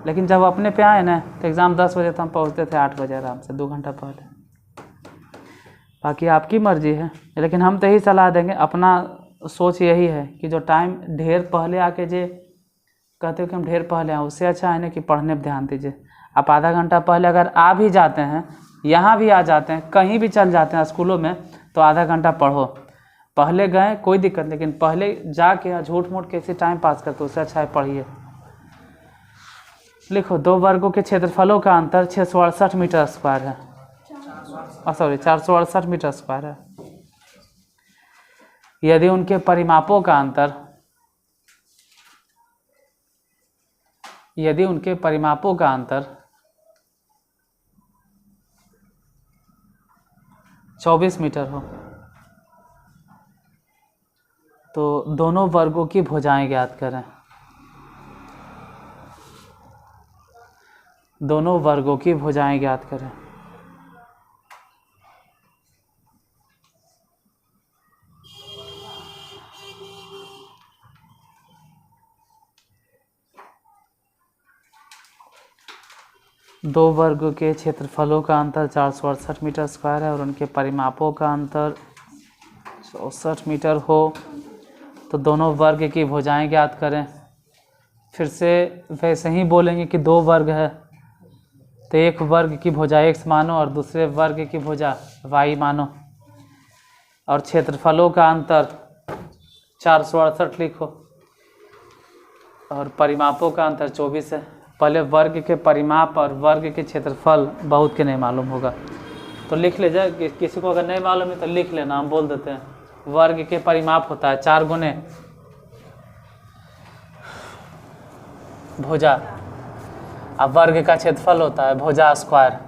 लेकिन जब अपने पे आए ना तो एग्ज़ाम 10 बजे तो हम पहुँचते थे 8 बजे आराम से, 2 घंटा पहले। बाकी आपकी मर्ज़ी है, लेकिन हम तो यही सलाह देंगे, अपना सोच यही है कि जो टाइम ढेर पहले आके जे कहते हो कि हम ढेर पहले आए, उससे अच्छा है ना कि पढ़ने पर ध्यान दीजिए। आप आधा घंटा पहले अगर आ भी जाते हैं, यहाँ भी आ जाते हैं, कहीं भी चल जाते हैं स्कूलों में, तो आधा घंटा पढ़ो। पहले गए कोई दिक्कत, लेकिन पहले जाके झूठ मूठ कैसे टाइम पास करते, उससे अच्छा है पढ़िए। लिखो, 2 वर्गों के क्षेत्रफलों का अंतर 668 मीटर स्क्वायर है। सॉरी 468 मीटर स्क्वायर है। यदि उनके परिमापों का अंतर 24 मीटर हो तो दोनों वर्गों की भुजाएं ज्ञात करें। दोनों वर्गों की भुजाएं ज्ञात करें। दो वर्गों के क्षेत्रफलों का अंतर 468 मीटर स्क्वायर है और उनके परिमापों का अंतर 64 मीटर हो तो दोनों वर्ग की भुजाएं ज्ञात करें। फिर से वैसे ही बोलेंगे कि 2 वर्ग है तो एक वर्ग की भुजा x मानो और दूसरे वर्ग की भुजा y मानो, और क्षेत्रफलों का अंतर 468 लिखो और परिमापों का अंतर 24 है। पहले वर्ग के परिमाप और वर्ग के क्षेत्रफल बहुत के नहीं मालूम होगा तो लिख ले जाए, किसी को अगर नहीं मालूम है तो लिख लेना, हम बोल देते हैं। वर्ग के परिमाप होता है 4 गुने भुजा, अब वर्ग का क्षेत्रफल होता है भुजा स्क्वायर।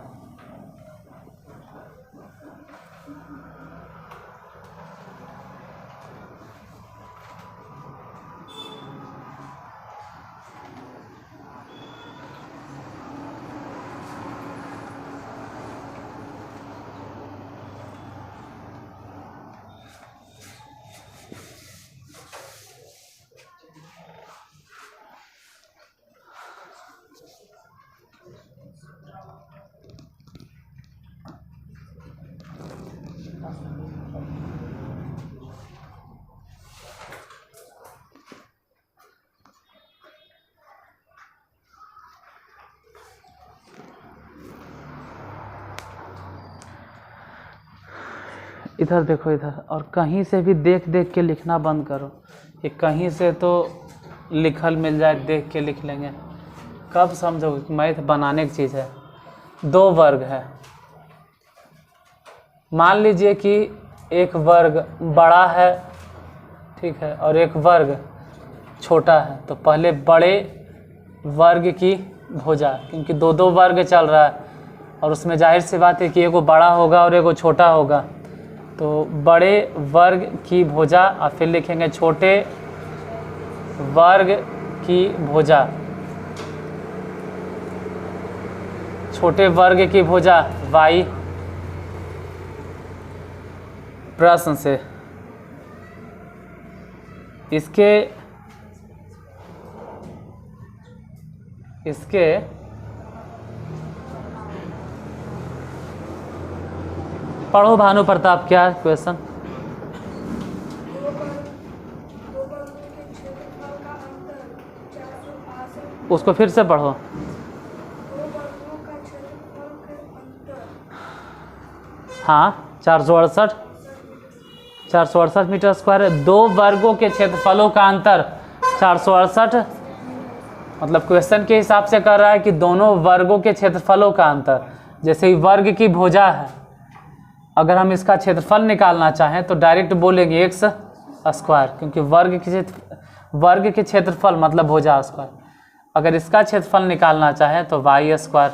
इधर देखो इधर, और कहीं से भी देख देख के लिखना बंद करो। ये कहीं से तो लिखल मिल जाए, देख के लिख लेंगे, कब समझोगे कि मैथ बनाने की चीज़ है। 2 वर्ग है, मान लीजिए कि एक वर्ग बड़ा है, ठीक है, और एक वर्ग छोटा है, तो पहले बड़े वर्ग की भुजा, क्योंकि 2 वर्ग चल रहा है और उसमें जाहिर सी बात है कि एगो बड़ा होगा और एगो छोटा होगा, तो बड़े वर्ग की भुजा और फिर लिखेंगे छोटे वर्ग की भुजा। छोटे वर्ग की भुजा y। प्रश्न से इसके पढ़ो भानु प्रताप, क्या क्वेश्चन? उसको फिर से पढ़ो। हाँ, 468 मीटर स्क्वायर है। 2 वर्गों के क्षेत्रफलों का अंतर 468, मतलब क्वेश्चन के हिसाब से कर रहा है कि दोनों वर्गों के क्षेत्रफलों का अंतर। जैसे ही वर्ग की भुजा है, अगर हम इसका क्षेत्रफल निकालना चाहें तो डायरेक्ट बोलेंगे x स्क्वायर, क्योंकि वर्ग के क्षेत्रफल मतलब भुजा स्क्वायर। अगर इसका क्षेत्रफल निकालना चाहें तो y स्क्वायर।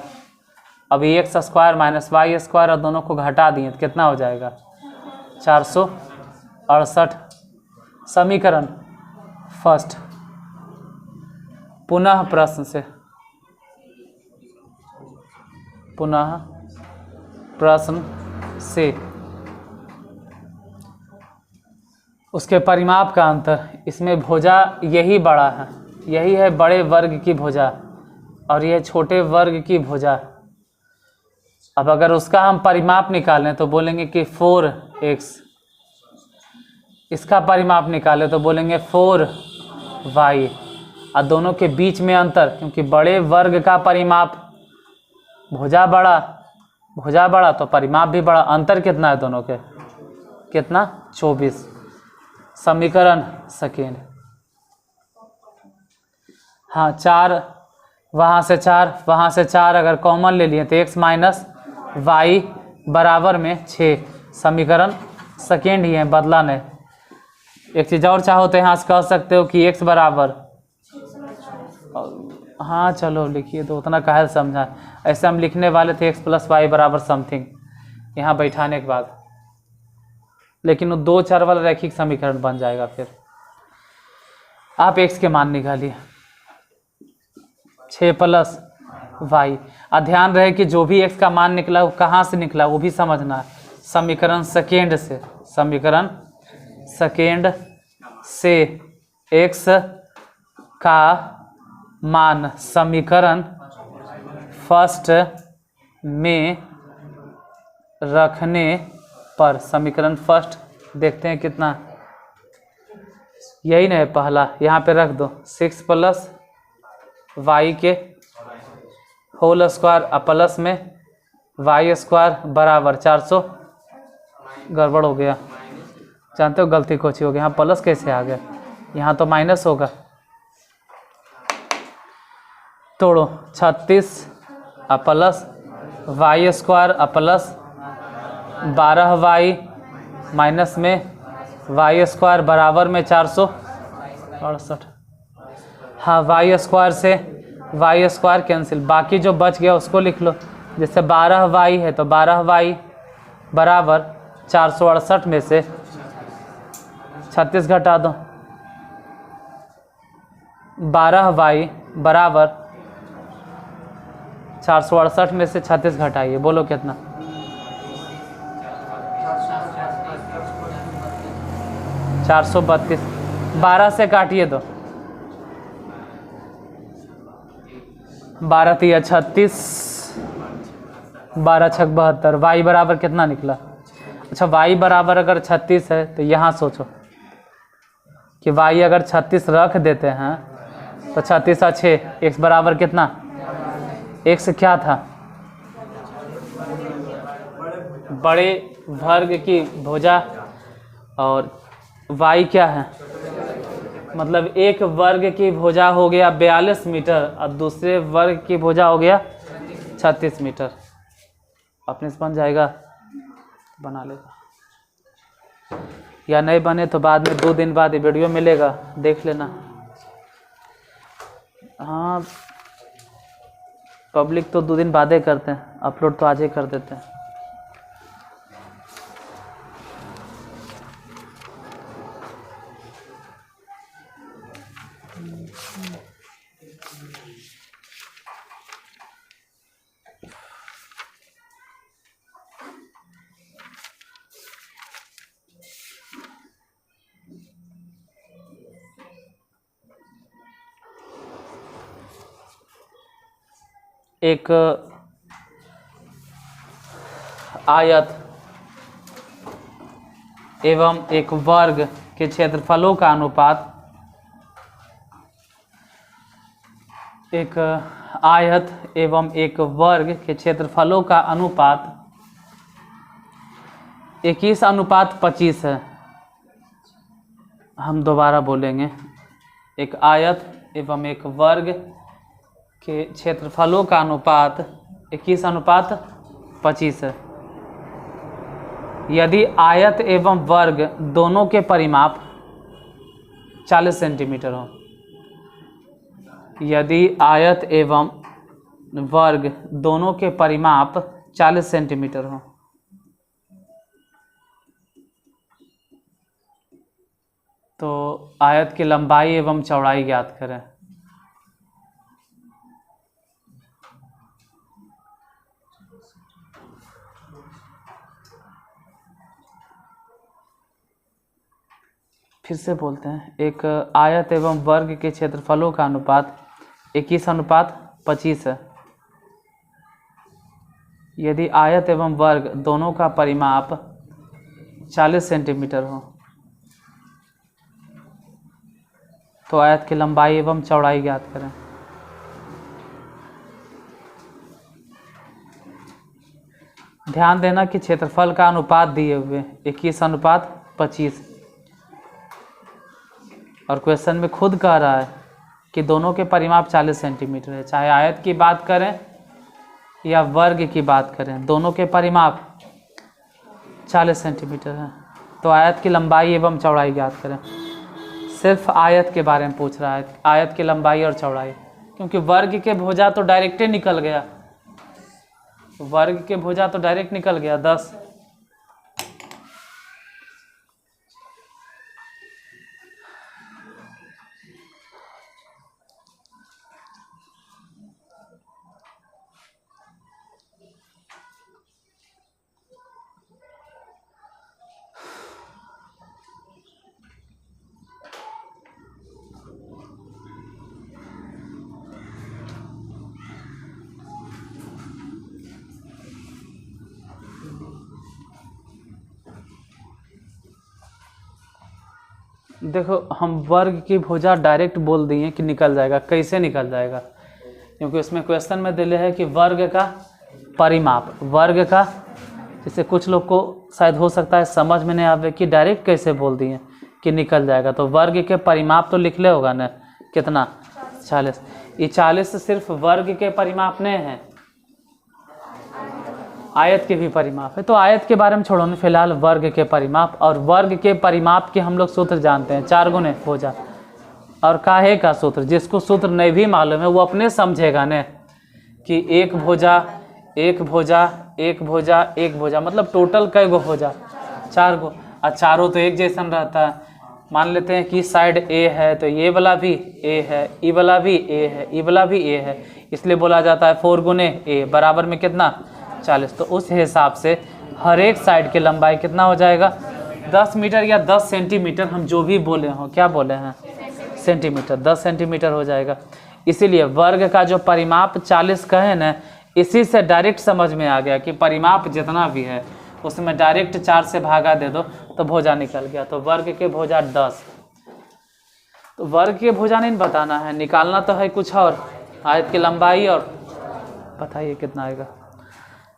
अभी x square minus y square और दोनों को घटा दिए तो कितना हो जाएगा? 468 समीकरण। फर्स्ट। पुनः प्रश्न से, पुनः प्रश्न से उसके परिमाप का अंतर। इसमें भुजा यही बड़ा है, यही है बड़े वर्ग की भुजा और यह छोटे वर्ग की भुजा। अब अगर उसका हम परिमाप निकालें तो बोलेंगे कि 4x, इसका परिमाप निकालें तो बोलेंगे 4y। और दोनों के बीच में अंतर, क्योंकि बड़े वर्ग का परिमाप भुजा बड़ा तो परिमाप भी बड़ा। अंतर कितना है दोनों के? कितना? 24। समीकरण सेकेंड। हाँ 4, वहाँ से 4 अगर कॉमन ले लिए तो x माइनस वाई बराबर में 6। समीकरण सेकेंड ही है, बदला नहीं। एक चीज़ और चाहो तो यहाँ से कह सकते हो कि x बराबर, हाँ चलो लिखिए तो, उतना काहे समझा। ऐसे हम लिखने वाले थे x प्लस वाई बराबर समथिंग यहाँ बैठाने के बाद, लेकिन वो 2 चर वाला रैखिक समीकरण बन जाएगा। फिर आप x के मान निकालिए, 6 प्लस वाई। और ध्यान रहे कि जो भी x का मान निकला वो कहाँ से निकला वो भी समझना है। समीकरण सेकेंड से, समीकरण सेकेंड से x का मान समीकरण फर्स्ट में रखने पर, समीकरण फर्स्ट देखते हैं कितना, यही नहीं पहला, यहाँ पे रख दो 6 प्लस वाई के होल स्क्वायर प्लस में वाई स्क्वायर बराबर 400। गड़बड़ हो गया, जानते हो गलती कुछ हो गया, यहाँ प्लस कैसे आ गया, यहाँ तो माइनस होगा। तोड़ो 36 plus Y square plus 12y minus में वाई स्क्वायर बराबर में 468। हाँ वाई स्क्वायर से वाई स्क्वायर कैंसिल, बाकी जो बच गया उसको लिख लो। जैसे 12y है तो 12y बराबर 468 में से 36 घटा दो। 12y बराबर 468 में से 36 घटाइए, बोलो कितना? 432। 12 से काटिए तो 12 तिया 36, 12 छक 72। वाई बराबर कितना निकला? अच्छा वाई बराबर अगर 36 है तो यहाँ सोचो कि वाई अगर 36 रख देते हैं तो 36 और 6, x बराबर कितना? x क्या था? बड़े वर्ग की भुजा, और y क्या है? मतलब एक वर्ग की भुजा हो गया 42 मीटर और दूसरे वर्ग की भुजा हो गया 36 मीटर। अपने से बन जाएगा, बना लेगा, या नहीं बने तो बाद में 2 दिन बाद ये वीडियो मिलेगा, देख लेना। हाँ पब्लिक तो 2 दिन बाद ही करते हैं, अपलोड तो आज ही कर देते हैं। एक आयत एवं एक वर्ग के क्षेत्रफलों का अनुपात, एक आयत एवं एक वर्ग के क्षेत्रफलों का अनुपात 21:25 है। हम दोबारा बोलेंगे, एक आयत एवं एक वर्ग के क्षेत्रफलों का अनुपात 21:25 है। यदि आयत एवं वर्ग दोनों के परिमाप 40 सेंटीमीटर हो, यदि आयत एवं वर्ग दोनों के परिमाप 40 सेंटीमीटर हो, तो आयत की लंबाई एवं चौड़ाई ज्ञात करें। फिर से बोलते हैं, एक आयत एवं वर्ग के क्षेत्रफलों का अनुपात 21:25 है। यदि आयत एवं वर्ग दोनों का परिमाप 40 सेंटीमीटर हो तो आयत की लंबाई एवं चौड़ाई ज्ञात करें। ध्यान देना कि क्षेत्रफल का अनुपात दिए हुए 21:25 और क्वेश्चन में खुद कह रहा है कि दोनों के परिमाप 40 सेंटीमीटर है। चाहे आयत की बात करें या वर्ग की बात करें, दोनों के परिमाप 40 सेंटीमीटर है। तो आयत की लंबाई एवं चौड़ाई ज्ञात करें। सिर्फ आयत के बारे में पूछ रहा है, आयत की लंबाई और चौड़ाई, क्योंकि वर्ग के भुजा तो डायरेक्ट ही निकल गया, वर्ग के भुजा तो डायरेक्ट निकल गया 10। देखो, हम वर्ग की भुजा डायरेक्ट बोल दिए कि निकल जाएगा। कैसे निकल जाएगा? क्योंकि उसमें क्वेश्चन में दिले है कि वर्ग का परिमाप, वर्ग का, जैसे कुछ लोग को शायद हो सकता है समझ में नहीं आवे कि डायरेक्ट कैसे बोल दिए कि निकल जाएगा। तो वर्ग के परिमाप तो लिख ले होगा ना, कितना 40। ये 40 सिर्फ वर्ग के परिमाप नहीं है, आयत के भी परिमाप है। तो आयत के बारे में छोड़ो ना फिलहाल, वर्ग के परिमाप। और वर्ग के परिमाप के हम लोग सूत्र जानते हैं, 4 गुने भुजा और काहे का सूत्र। जिसको सूत्र नहीं भी मालूम है वो अपने समझेगा ने कि एक भुजा एक भुजा एक भुजा एक भुजा, मतलब टोटल कई गो भुजा? 4 गो। और चारों तो एक जैसा रहता है। मान लेते हैं कि साइड ए है तो ये वाला भी ए है, ई वाला भी ए है, ई वाला भी ए है, इसलिए बोला जाता है 4 गुने ए बराबर में कितना 40। तो उस हिसाब से हर एक साइड की लंबाई कितना हो जाएगा 10 मीटर या 10 सेंटीमीटर। हम जो भी बोले हों, क्या बोले हैं, सेंटीमीटर, 10 सेंटीमीटर हो जाएगा। इसीलिए वर्ग का जो परिमाप 40 कहे ना, इसी से डायरेक्ट समझ में आ गया कि परिमाप जितना भी है उसमें डायरेक्ट 4 से भागा दे दो तो भुजा निकल गया। तो वर्ग के भुजा 10। तो वर्ग के भुजा नहीं बताना है, निकालना तो है कुछ और। आयत की लंबाई और बताइए कितना आएगा,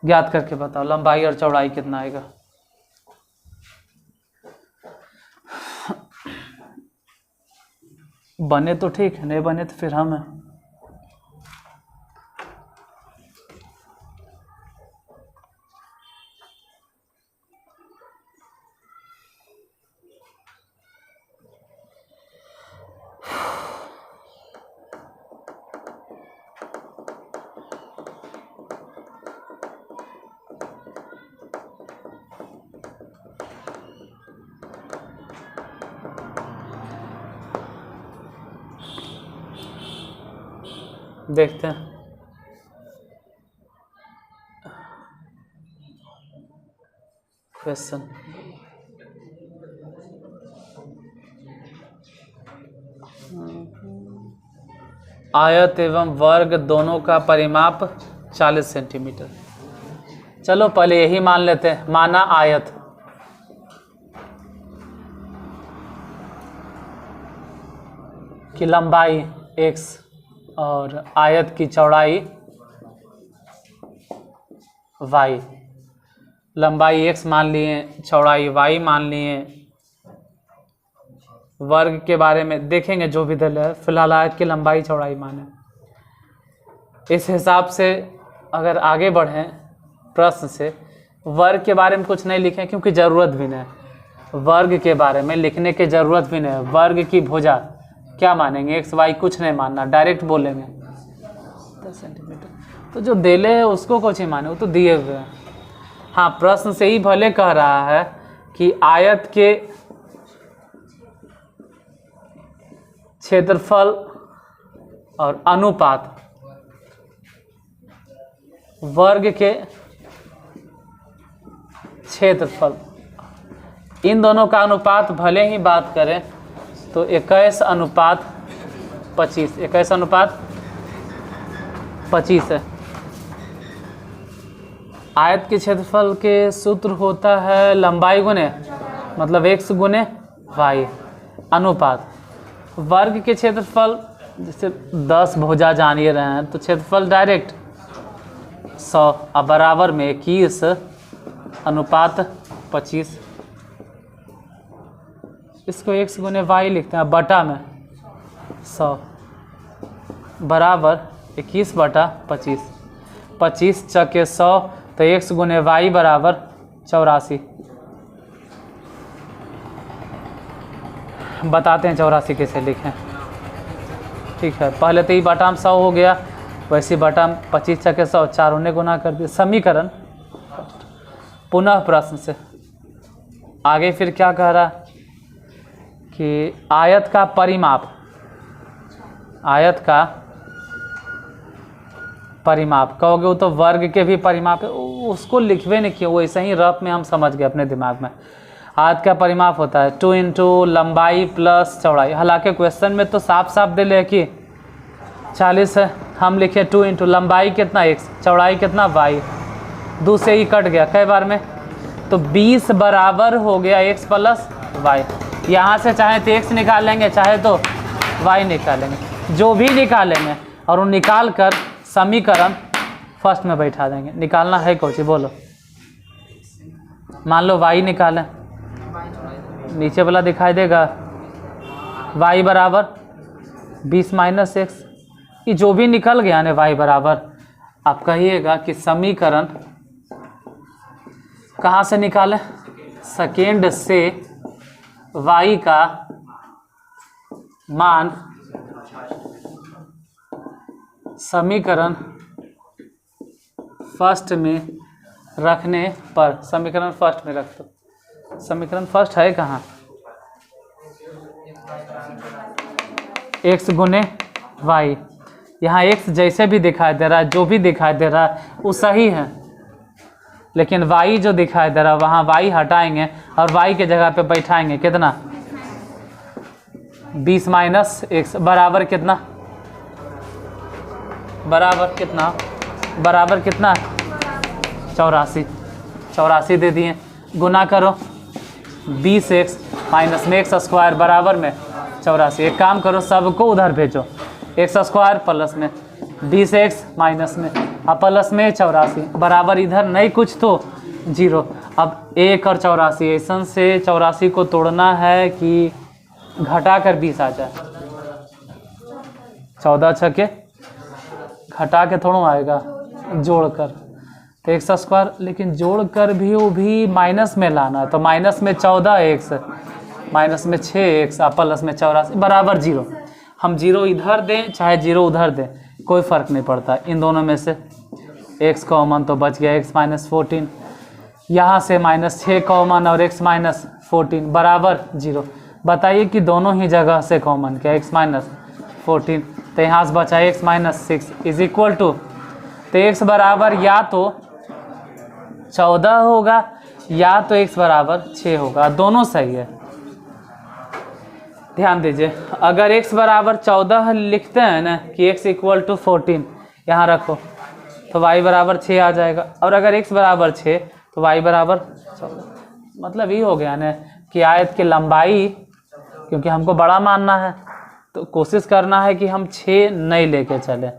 ज्ञात करके बताओ लंबाई और चौड़ाई कितना आएगा। बने तो ठीक है, नहीं बने तो फिर हम हैं। देखते हैं। क्वेश्चन आयत एवं वर्ग दोनों का परिमाप 40 सेंटीमीटर। चलो पहले यही मान लेते हैं। माना आयत की लंबाई x और आयत की चौड़ाई y। लंबाई x मान लिए, चौड़ाई y मान लिए। वर्ग के बारे में देखेंगे जो भी दल है, फिलहाल आयत की लंबाई चौड़ाई माने। इस हिसाब से अगर आगे बढ़ें प्रश्न से, वर्ग के बारे में कुछ नहीं लिखें क्योंकि ज़रूरत भी नहीं। वर्ग के बारे में लिखने की ज़रूरत भी नहीं। वर्ग की भुजा क्या मानेंगे, एक्स वाई कुछ नहीं मानना, डायरेक्ट बोलेंगे 10 सेंटीमीटर। तो जो देले है उसको कुछ ही माने, वो तो दिए हुए हैं। हाँ, प्रश्न से ही भले कह रहा है कि आयत के क्षेत्रफल और अनुपात वर्ग के क्षेत्रफल, इन दोनों का अनुपात भले ही बात करें तो 21:25, 21:25 है। आयत के क्षेत्रफल के सूत्र होता है लंबाई गुने मतलब x गुने y अनुपात वर्ग के क्षेत्रफल, जैसे 10 भुजा जान ही रहे हैं तो क्षेत्रफल डायरेक्ट 100 अब बराबर में 21:25। इसको x गुने y लिखते हैं बटा में 100 बराबर 21/25, 25 चके 100 तो x गुने y बराबर 84। बताते हैं 84 कैसे लिखें। ठीक है, पहले तो ये बटा में 100 हो गया, वैसे बटा में 25 चके 100 4 ने गुना कर दिया। समीकरण पुनः प्रश्न से आगे फिर क्या कह रहा कि आयत का परिमाप, आयत का परिमाप कहोगे वो तो वर्ग के भी परिमाप है, उसको लिखवे नहीं किया, वो ऐसे ही रफ में हम समझ गए अपने दिमाग में। आयत का परिमाप होता है 2 इंटू लंबाई प्लस चौड़ाई। हालांकि क्वेश्चन में तो साफ साफ दे ले कि 40 है, हम लिखे 2 इंटू लंबाई कितना x, चौड़ाई कितना y, 2 से ही कट गया कई बार में तो 20 बराबर हो गया x प्लस y। यहाँ से चाहे तो x निकालेंगे चाहे तो y निकालेंगे, जो भी निकालेंगे और वो निकाल कर समीकरण फर्स्ट में बैठा देंगे। निकालना है कोची बोलो। मान लो y निकालें, नीचे वाला दिखाई देगा y बराबर 20 माइनस x, ये जो भी निकल गया ना y बराबर, आप कहिएगा कि समीकरण कहाँ से निकालें, सेकेंड से y का मान समीकरण फर्स्ट में रखने पर, समीकरण फर्स्ट में रख दो। समीकरण फर्स्ट है कहाँ, x गुने y, यहाँ x जैसे भी दिखाई दे रहा है, जो भी दिखाई दे रहा है वो सही है, लेकिन y जो दिखाई दे रहा है वहाँ y हटाएंगे और y के जगह पे बैठाएंगे कितना 20 माइनस x बराबर कितना, बराबर कितना, बराबर कितना 84, 84 दे दिए। गुना करो 20x माइनस में x स्क्वायर बराबर में 84। एक काम करो सबको उधर भेजो, x स्क्वायर प्लस में 20x माइनस में अब प्लस में 84 बराबर इधर नहीं कुछ तो 0। अब 1 और 84 ऐसा से 84 को तोड़ना है कि घटा कर 20 आ जाए, 14 छके घटा के थोड़ा आएगा जोड़कर, तो x स्क्वायर, लेकिन जोड़कर भी वो भी माइनस में लाना है तो माइनस में 14x माइनस में 6x प्लस में 84 बराबर 0। हम 0 इधर दें चाहे 0 उधर दें कोई फ़र्क नहीं पड़ता, इन दोनों में से x कॉमन तो बच गया x माइनस 14, यहाँ से माइनस 6 कॉमन और x माइनस 14 बराबर 0। बताइए कि दोनों ही जगह से कॉमन क्या x माइनस 14, तो यहाँ से बचा x minus 6 is equal to, तो x बराबर या तो 14 होगा या तो x बराबर 6 होगा, दोनों सही है। ध्यान दीजिए, अगर x बराबर 14 लिखते हैं ना कि x इक्वल टू 14 यहाँ रखो तो y बराबर 6 आ जाएगा, और अगर x बराबर 6 तो y बराबर 14। मतलब ये हो गया ना कि आयत की लंबाई, क्योंकि हमको बड़ा मानना है तो कोशिश करना है कि हम 6 नहीं लेके चलें,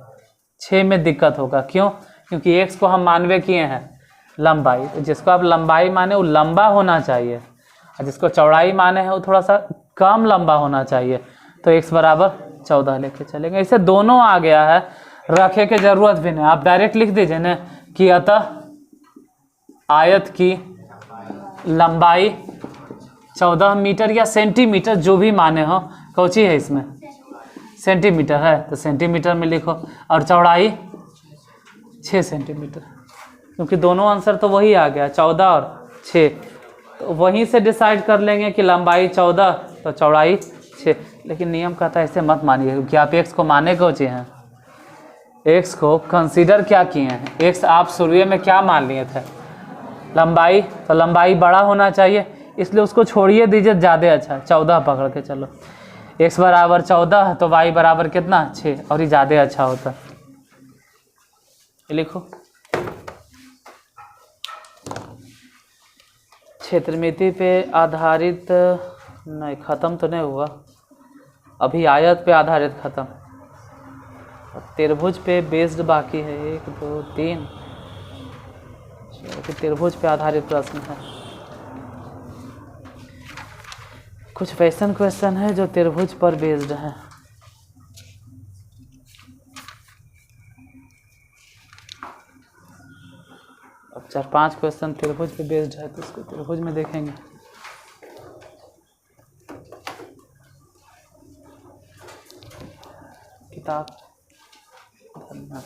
6 में दिक्कत होगा। क्यों? क्योंकि x को हम मानवे किए हैं लंबाई, तो जिसको आप लंबाई माने वो लंबा होना चाहिए, और जिसको चौड़ाई माने हैं वो थोड़ा सा कम लंबा होना चाहिए, तो x बराबर 14 लेके चलेंगे। ऐसे दोनों आ गया है, रखे के जरूरत भी नहीं, आप डायरेक्ट लिख दीजिए ना कि अतः आयत की लंबाई 14 मीटर या सेंटीमीटर जो भी माने हो, कौची है इसमें सेंटीमीटर है तो सेंटीमीटर में लिखो, और चौड़ाई 6 सेंटीमीटर, क्योंकि दोनों आंसर तो वही आ गया 14 और 6, तो वहीं से डिसाइड कर लेंगे कि लंबाई 14 तो चौड़ाई 6। लेकिन नियम कहता है ऐसे मत मानिए, क्योंकि आप x को माने कोचे हैं, x को कंसीडर क्या किए हैं, x आप शुरू में क्या मान लिए थे, लंबाई, तो लंबाई बड़ा होना चाहिए, इसलिए उसको छोड़िए दीजिए, ज़्यादा अच्छा 14 पकड़ के चलो। x बराबर 14 तो y बराबर कितना 6, और ये ज़्यादा अच्छा होता। लिखो क्षेत्रमिति पे आधारित, नहीं ख़त्म तो नहीं हुआ अभी, आयत पे आधारित ख़त्म, त्रिभुज पे बेस्ड बाकी है, 1 2 3, त्रिभुज पे आधारित प्रश्न है। कुछ फैशन क्वेश्चन है जो त्रिभुज पर बेस्ड है। अब 4-5 क्वेश्चन त्रिभुज पे बेस्ड है, तो इसको त्रिभुज में देखेंगे। किताब धन्यवाद।